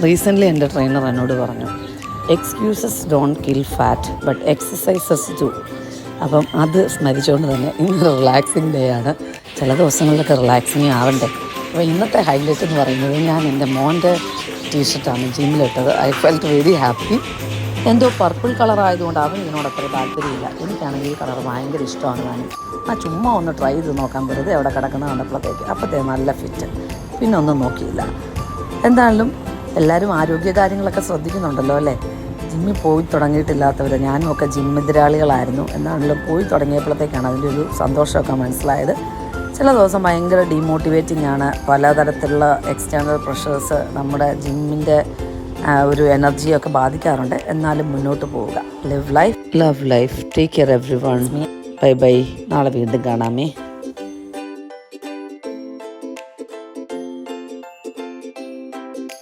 Recently എൻ്റെ trainer എന്നോട് പറഞ്ഞു, excuses don't kill fat but exercises do. അപ്പം അത് സ്മരിച്ചുകൊണ്ട് തന്നെ ഇന്ന് റിലാക്സിങ് ഡേ ആണ്. ചില ദിവസങ്ങളിലൊക്കെ റിലാക്സിങ് ആവണ്ടേ. അപ്പോൾ ഇന്നത്തെ ഹൈലൈറ്റ് എന്ന് പറയുന്നത് ഞാൻ എൻ്റെ മോൻ്റെ ടീഷർട്ടാണ് ജിമ്മിലിട്ടത്. I felt very happy. എന്തോ പർപ്പിൾ കളർ ആയതുകൊണ്ട് അവൻ ഇതിനോട് അത്ര താല്പര്യമില്ല. എനിക്കാണെങ്കിൽ ഈ കളർ ഭയങ്കര ഇഷ്ടമാണ്. ചുമ്മാ ഒന്ന് ട്രൈ ചെയ്ത് നോക്കാൻ വെറുതെ അവിടെ കിടക്കുന്ന കണ്ടപ്പോഴത്തേക്ക് നല്ല ഫിറ്റ്. പിന്നെ ഒന്നും നോക്കിയില്ല. എന്തായാലും എല്ലാവരും ആരോഗ്യകാര്യങ്ങളൊക്കെ ശ്രദ്ധിക്കുന്നുണ്ടല്ലോ അല്ലേ. ജിമ്മിൽ പോയി തുടങ്ങിയിട്ടില്ലാത്തവർ, ഞാനും ഒക്കെ ജിമ്മെതിരാളികളായിരുന്നു. എന്നാണെങ്കിലും പോയി തുടങ്ങിയപ്പോഴത്തേക്കാണ് അതിൻ്റെ ഒരു സന്തോഷമൊക്കെ മനസ്സിലായത്. ചില ദിവസം ഭയങ്കര ഡീമോട്ടിവേറ്റിംഗ് ആണ്. പലതരത്തിലുള്ള എക്സ്റ്റേണൽ പ്രഷേഴ്സ് നമ്മുടെ ജിമ്മിൻ്റെ ഒരു എനർജിയൊക്കെ ബാധിക്കാറുണ്ട്. എന്നാലും മുന്നോട്ട് പോവുക. Live life, love life, take care every one. Bye bye. നാളെ വീണ്ടും കാണാമേ.